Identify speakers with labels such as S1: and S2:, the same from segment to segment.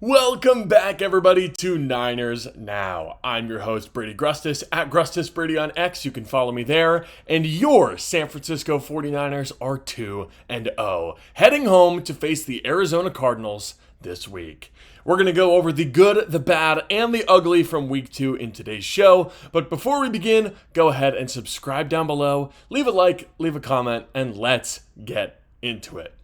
S1: Welcome back, everybody, to Niners Now. I'm your host, Brady Grustas, at Grustas Brady on X. You can follow me there. And your San Francisco 49ers are 2-0, heading home to face the Arizona Cardinals this week. We're going to go over the good, the bad, and the ugly from week 2 in today's show. But before we begin, go ahead and subscribe down below, leave a like, leave a comment, and let's get into it.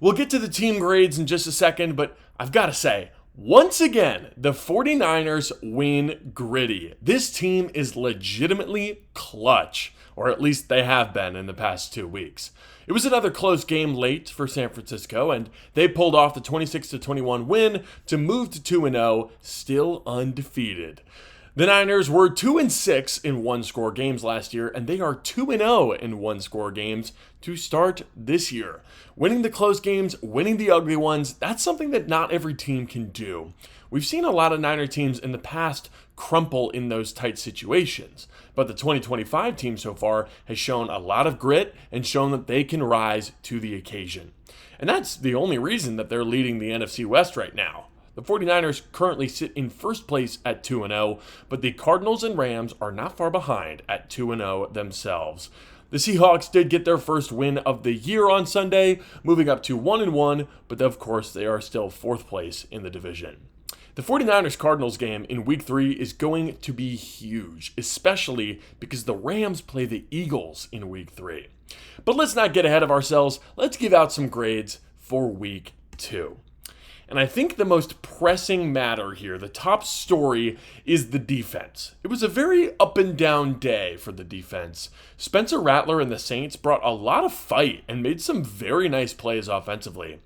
S1: We'll get to the team grades in just a second, but I've got to say, once again, the 49ers win gritty. This team is legitimately clutch, or at least they have been in the past 2 weeks. It was another close game late for San Francisco, and they pulled off the 26-21 win to move to 2-0, still undefeated. The Niners were 2-6 in one-score games last year, and they are 2-0 in one-score games to start this year. Winning the close games, winning the ugly ones, that's something that not every team can do. We've seen a lot of Niner teams in the past crumple in those tight situations, but the 2025 team so far has shown a lot of grit and shown that they can rise to the occasion. And that's the only reason that they're leading the NFC West right now. The 49ers currently sit in first place at 2-0, but the Cardinals and Rams are not far behind at 2-0 themselves. The Seahawks did get their first win of the year on Sunday, moving up to 1-1, but of course they are still fourth place in the division. The 49ers-Cardinals game in Week 3 is going to be huge, especially because the Rams play the Eagles in Week 3. But let's not get ahead of ourselves. Let's give out some grades for Week 2. And I think the most pressing matter here, the top story, is the defense. It was a very up and down day for the defense. Spencer Rattler and the Saints brought a lot of fight and made some very nice plays offensively.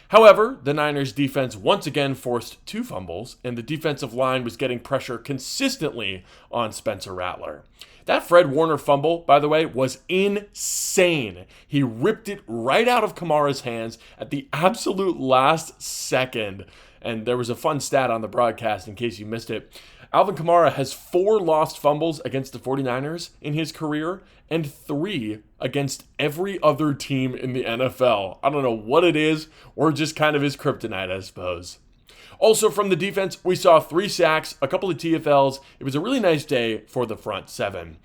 S1: However, the Niners defense once again forced 2 fumbles, and the defensive line was getting pressure consistently on Spencer Rattler. That Fred Warner fumble, by the way, was insane. He ripped it right out of Kamara's hands at the absolute last second. And there was a fun stat on the broadcast in case you missed it. Alvin Kamara has 4 lost fumbles against the 49ers in his career and 3 against every other team in the NFL. I don't know what it is, or just kind of his kryptonite, I suppose. Also from the defense, we saw 3 sacks, a couple of TFLs. It was a really nice day for the front 7.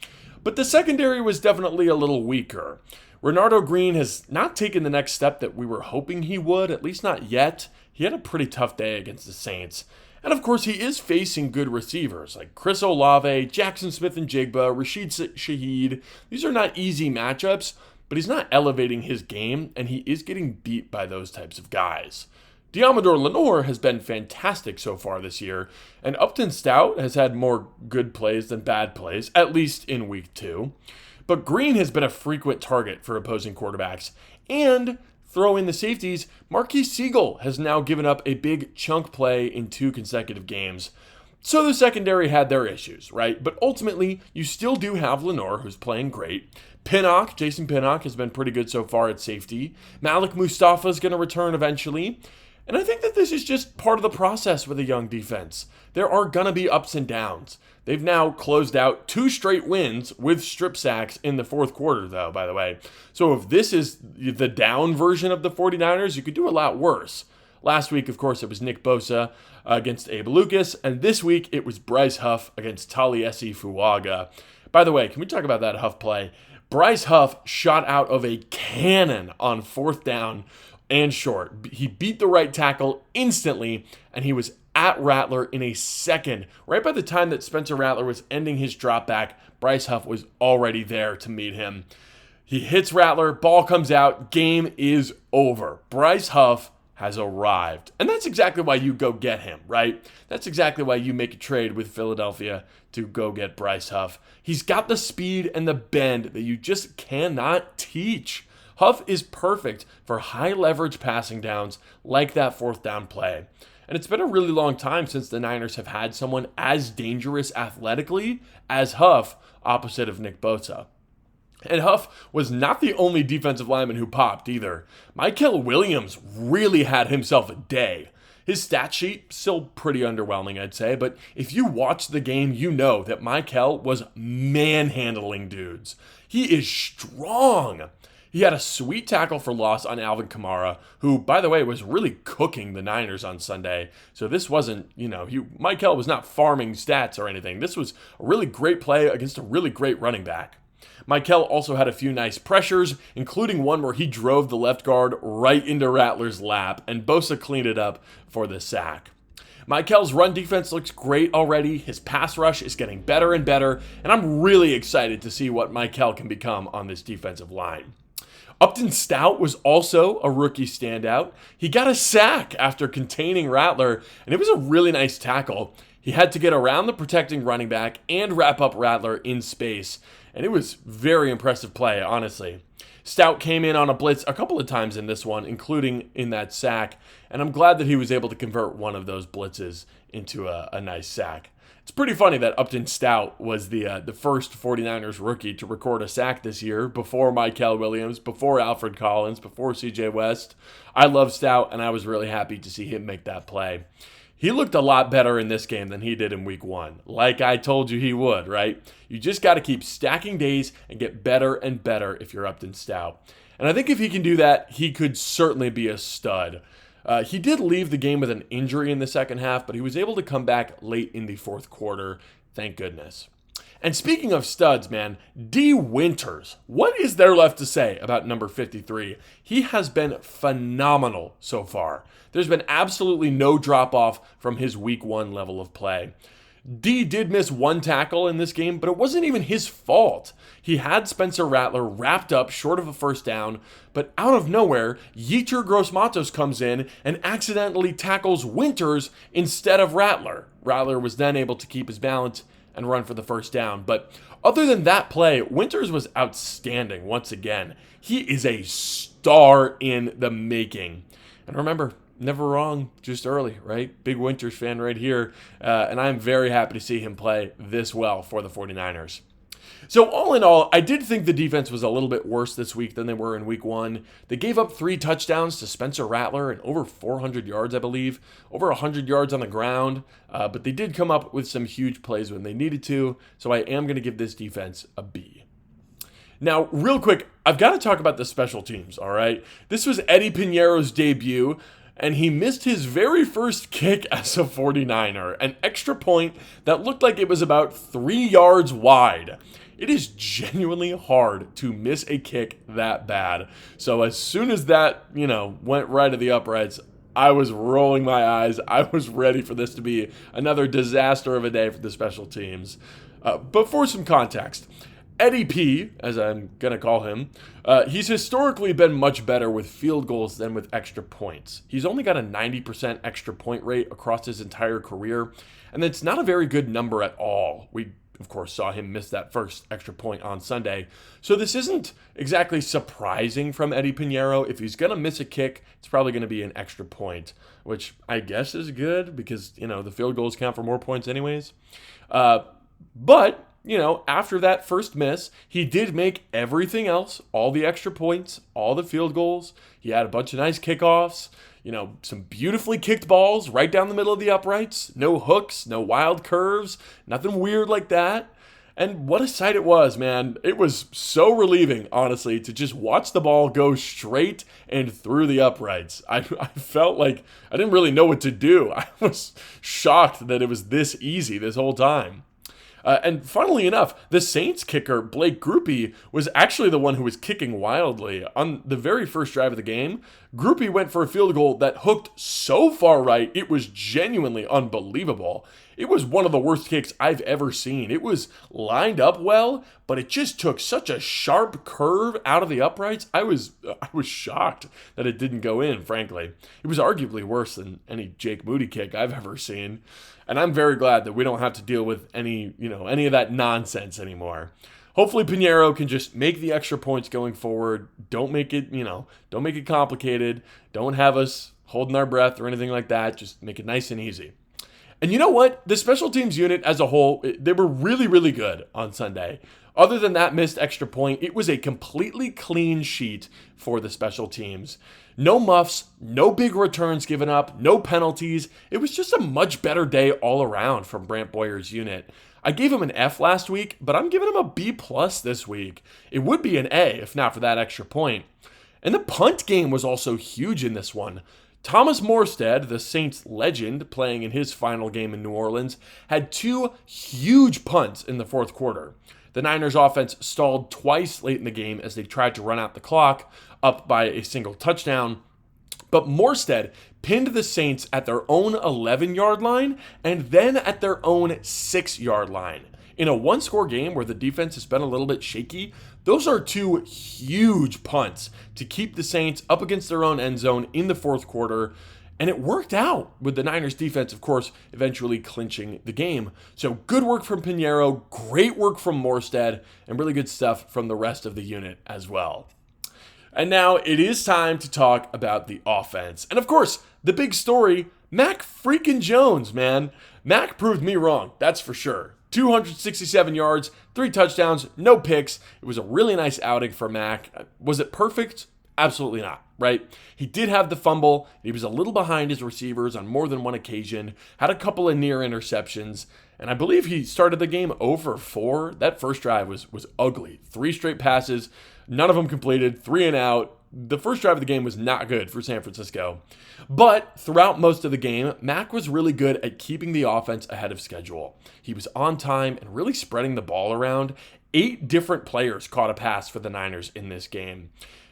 S1: But the secondary was definitely a little weaker. Renardo Green has not taken the next step that we were hoping he would, at least not yet. He had a pretty tough day against the Saints. And of course, he is facing good receivers like Chris Olave, Jackson Smith-Njigba, Rashid Shaheed. These are not easy matchups, but he's not elevating his game, and he is getting beat by those types of guys. Deommodore Lenoir has been fantastic so far this year, and Upton Stout has had more good plays than bad plays, at least in Week 2. But Green has been a frequent target for opposing quarterbacks, and throw in the safeties, Marquise Siegel has now given up a big chunk play in 2 consecutive games. So the secondary had their issues, right? But ultimately, you still do have Lenoir, who's playing great. Jason Pinnock has been pretty good so far at safety. Malik Mustafa is going to return eventually. And I think that this is just part of the process with a young defense. There are going to be ups and downs. They've now closed out 2 straight wins with strip sacks in the fourth quarter, though, by the way. So if this is the down version of the 49ers, you could do a lot worse. Last week, of course, it was Nick Bosa against Abe Lucas, and this week it was Bryce Huff against Taliesin Fuaga. By the way, can we talk about that Huff play? Bryce Huff shot out of a cannon on 4th down and short. He beat the right tackle instantly, and he was at Rattler in a second. Right by the time that Spencer Rattler was ending his drop back, Bryce Huff was already there to meet him. He hits Rattler, ball comes out, game is over. Bryce Huff has arrived. And that's exactly why you go get him, right? That's exactly why you make a trade with Philadelphia to go get Bryce Huff. He's got the speed and the bend that you just cannot teach. Huff is perfect for high leverage passing downs like that 4th down play. And it's been a really long time since the Niners have had someone as dangerous athletically as Huff opposite of Nick Bosa. And Huff was not the only defensive lineman who popped either. Mykel Williams really had himself a day. His stat sheet, still pretty underwhelming, I'd say, but if you watch the game, you know that Mykel was manhandling dudes. He is strong. He had a sweet tackle for loss on Alvin Kamara, who, by the way, was really cooking the Niners on Sunday. So this wasn't, Michael was not farming stats or anything. This was a really great play against a really great running back. Michael also had a few nice pressures, including one where he drove the left guard right into Rattler's lap, and Bosa cleaned it up for the sack. Michael's run defense looks great already. His pass rush is getting better and better, and I'm really excited to see what Michael can become on this defensive line. Upton Stout was also a rookie standout. He got a sack after containing Rattler, and it was a really nice tackle. He had to get around the protecting running back and wrap up Rattler in space, and it was very impressive play, honestly. Stout came in on a blitz a couple of times in this one, including in that sack, and I'm glad that he was able to convert one of those blitzes into a nice sack. It's pretty funny that Upton Stout was the first 49ers rookie to record a sack this year, before Michael Williams, before Alfred Collins, before CJ West. I love Stout, and I was really happy to see him make that play. He looked a lot better in this game than he did in week 1. Like I told you he would, right? You just got to keep stacking days and get better and better if you're Upton Stout. And I think if he can do that, he could certainly be a stud. He did leave the game with an injury in the second half, but he was able to come back late in the fourth quarter. Thank goodness. And speaking of studs, man, D. Winters. What is there left to say about number 53? He has been phenomenal so far. There's been absolutely no drop-off from his week 1 level of play. D did miss one tackle in this game, but it wasn't even his fault. He had Spencer Rattler wrapped up short of a first down, but out of nowhere, Yetur Gross-Matos comes in and accidentally tackles Winters instead of Rattler. Rattler was then able to keep his balance and run for the first down. But other than that play, Winters was outstanding once again. He is a star in the making. And remember, never wrong, just early, right? Big Winters fan right here. And I'm very happy to see him play this well for the 49ers. So all in all, I did think the defense was a little bit worse this week than they were in week 1. They gave up 3 touchdowns to Spencer Rattler and over 400 yards, I believe. Over 100 yards on the ground. But they did come up with some huge plays when they needed to. So I am going to give this defense a B. Now, real quick, I've got to talk about the special teams, all right? This was Eddie Piñeiro's debut, and he missed his very first kick as a 49er, an extra point that looked like it was about 3 yards wide. It is genuinely hard to miss a kick that bad. So as soon as that, went right at the uprights, I was rolling my eyes. I was ready for this to be another disaster of a day for the special teams. But for some context, Eddie P, as I'm going to call him, he's historically been much better with field goals than with extra points. He's only got a 90% extra point rate across his entire career, and that's not a very good number at all. We, of course, saw him miss that first extra point on Sunday. So this isn't exactly surprising from Eddie Piñeiro. If he's going to miss a kick, it's probably going to be an extra point, which I guess is good because, the field goals count for more points anyways. But after that first miss, he did make everything else, all the extra points, all the field goals. He had a bunch of nice kickoffs, some beautifully kicked balls right down the middle of the uprights. No hooks, no wild curves, nothing weird like that. And what a sight it was, man. It was so relieving, honestly, to just watch the ball go straight and through the uprights. I felt like I didn't really know what to do. I was shocked that it was this easy this whole time. And funnily enough, the Saints kicker, Blake Grupe, was actually the one who was kicking wildly. On the very first drive of the game, Grupe went for a field goal that hooked so far right, it was genuinely unbelievable. It was one of the worst kicks I've ever seen. It was lined up well, but it just took such a sharp curve out of the uprights. I was shocked that it didn't go in, frankly. It was arguably worse than any Jake Moody kick I've ever seen. And I'm very glad that we don't have to deal with any of that nonsense anymore. Hopefully Piñeiro can just make the extra points going forward. Don't make it complicated. Don't have us holding our breath or anything like that. Just make it nice and easy. And you know what? The special teams unit as a whole, they were really, really good on Sunday. Other than that missed extra point, it was a completely clean sheet for the special teams. No muffs, no big returns given up, no penalties. It was just a much better day all around from Brant Boyer's unit. I gave him an F last week, but I'm giving him a B+ this week. It would be an A if not for that extra point. And the punt game was also huge in this one. Thomas Morstead, the Saints legend, playing in his final game in New Orleans, had 2 huge punts in the fourth quarter. The Niners offense stalled twice late in the game as they tried to run out the clock, up by a single touchdown. But Morstead pinned the Saints at their own 11-yard line and then at their own 6-yard line. In a one-score game where the defense has been a little bit shaky, those are 2 huge punts to keep the Saints up against their own end zone in the fourth quarter. And it worked out with the Niners defense, of course, eventually clinching the game. So good work from Pinheiro, great work from Morstead, and really good stuff from the rest of the unit as well. And now it is time to talk about the offense. And of course, the big story, Mac freaking Jones, man. Mac proved me wrong, that's for sure. 267 yards, 3 touchdowns, no picks. It was a really nice outing for Mac. Was it perfect? Absolutely not, right? He did have the fumble. He was a little behind his receivers on more than one occasion, had a couple of near interceptions, and I believe he started the game 0 for 4. That first drive was ugly. 3 straight passes, none of them completed, 3 and out. The first drive of the game was not good for San Francisco. But throughout most of the game, Mac was really good at keeping the offense ahead of schedule. He was on time and really spreading the ball around. 8 different players caught a pass for the Niners in this game.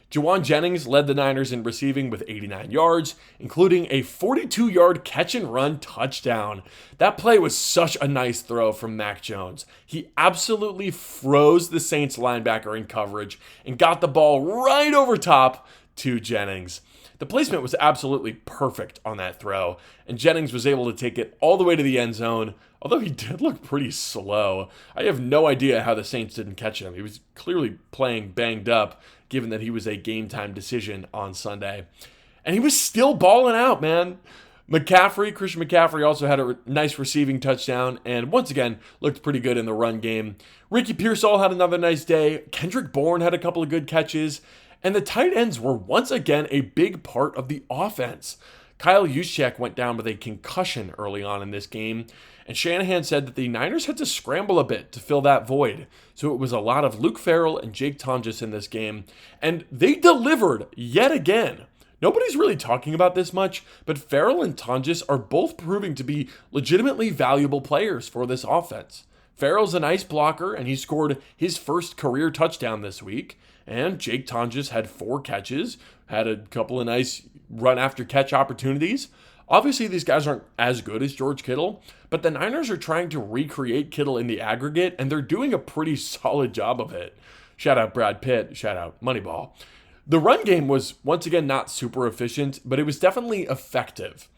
S1: Juwan Jennings led the Niners in receiving with 89 yards, including a 42-yard catch-and-run touchdown. That play was such a nice throw from Mac Jones. He absolutely froze the Saints linebacker in coverage and got the ball right over top to Jennings. The placement was absolutely perfect on that throw, and Jennings was able to take it all the way to the end zone, although he did look pretty slow. I have no idea how the Saints didn't catch him. He was clearly playing banged up, given that he was a game-time decision on Sunday. And he was still balling out, man. Christian McCaffrey also had a nice receiving touchdown and once again looked pretty good in the run game. Ricky Pearsall had another nice day. Kendrick Bourne had a couple of good catches. And the tight ends were once again a big part of the offense. Kyle Juszczyk went down with a concussion early on in this game, and Shanahan said that the Niners had to scramble a bit to fill that void. So it was a lot of Luke Farrell and Jake Tonjes in this game, and they delivered yet again. Nobody's really talking about this much, but Farrell and Tonjes are both proving to be legitimately valuable players for this offense. Farrell's a nice blocker, and he scored his first career touchdown this week. And Jake Tonjes had 4 catches, had a couple of nice run-after-catch opportunities. Obviously, these guys aren't as good as George Kittle, but the Niners are trying to recreate Kittle in the aggregate, and they're doing a pretty solid job of it. Shout out Brad Pitt, shout out Moneyball. The run game was, once again, not super efficient, but it was definitely effective.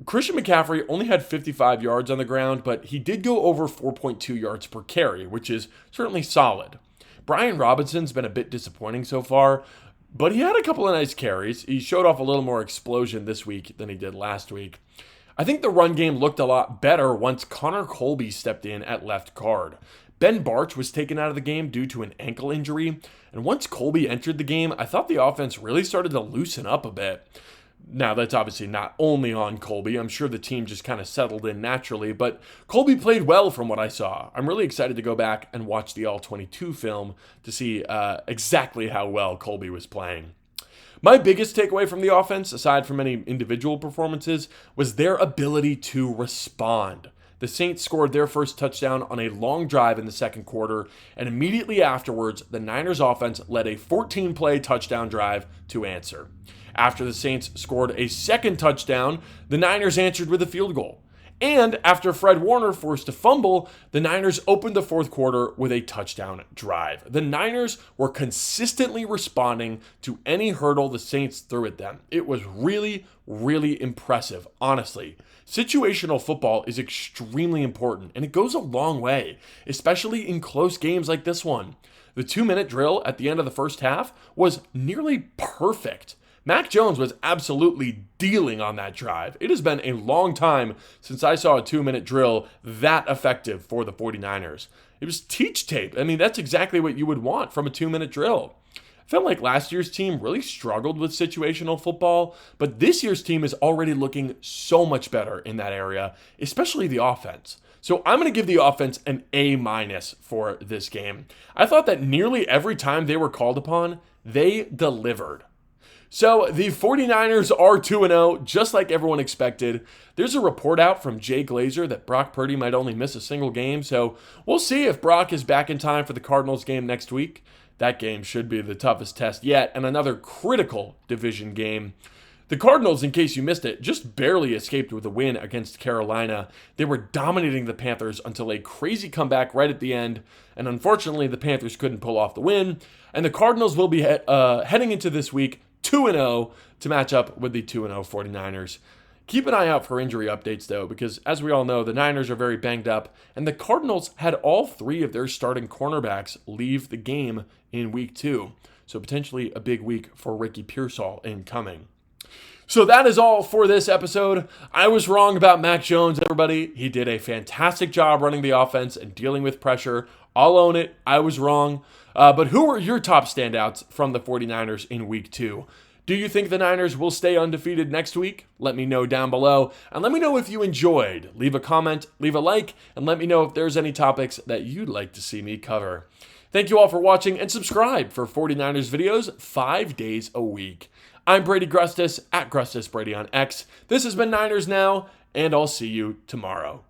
S1: Christian McCaffrey only had 55 yards on the ground, but he did go over 4.2 yards per carry, which is certainly solid. Brian Robinson's been a bit disappointing so far, but he had a couple of nice carries. He showed off a little more explosion this week than he did last week. I think the run game looked a lot better once Connor Colby stepped in at left guard. Ben Barch was taken out of the game due to an ankle injury, and once Colby entered the game, I thought the offense really started to loosen up a bit. Now, that's obviously not only on Colby. I'm sure the team just kind of settled in naturally, but Colby played well from what I saw. I'm really excited to go back and watch the All-22 film to see exactly how well Colby was playing. My biggest takeaway from the offense, aside from any individual performances, was their ability to respond. The Saints scored their first touchdown on a long drive in the second quarter, and immediately afterwards, the Niners offense led a 14-play touchdown drive to answer. After the Saints scored a second touchdown, the Niners answered with a field goal. And after Fred Warner forced a fumble, the Niners opened the fourth quarter with a touchdown drive. The Niners were consistently responding to any hurdle the Saints threw at them. It was really, really impressive, honestly. Situational football is extremely important, and it goes a long way, especially in close games like this one. The 2-minute drill at the end of the first half was nearly perfect. Mac Jones was absolutely dealing on that drive. It has been a long time since I saw a 2-minute drill that effective for the 49ers. It was teach tape. I mean, that's exactly what you would want from a 2-minute drill. I felt like last year's team really struggled with situational football, but this year's team is already looking so much better in that area, especially the offense. So I'm going to give the offense an A- for this game. I thought that nearly every time they were called upon, they delivered. So the 49ers are 2-0, just like everyone expected. There's a report out from Jay Glazer that Brock Purdy might only miss a single game, so we'll see if Brock is back in time for the Cardinals game next week. That game should be the toughest test yet, and another critical division game. The Cardinals, in case you missed it, just barely escaped with a win against Carolina. They were dominating the Panthers until a crazy comeback right at the end, and unfortunately the Panthers couldn't pull off the win, and the Cardinals will be heading into this week 2-0 to match up with the 2-0 49ers. Keep an eye out for injury updates, though, because as we all know, the Niners are very banged up, and the Cardinals had all 3 of their starting cornerbacks leave the game in week 2. So potentially a big week for Ricky Pearsall incoming. So that is all for this episode. I was wrong about Mac Jones, everybody. He did a fantastic job running the offense and dealing with pressure. I'll own it. I was wrong. But who were your top standouts from the 49ers in week 2? Do you think the Niners will stay undefeated next week? Let me know down below. And let me know if you enjoyed. Leave a comment, leave a like, and let me know if there's any topics that you'd like to see me cover. Thank you all for watching, and subscribe for 49ers videos 5 days a week. I'm Brady Grustas, at Grustas Brady on X. This has been Niners Now, and I'll see you tomorrow.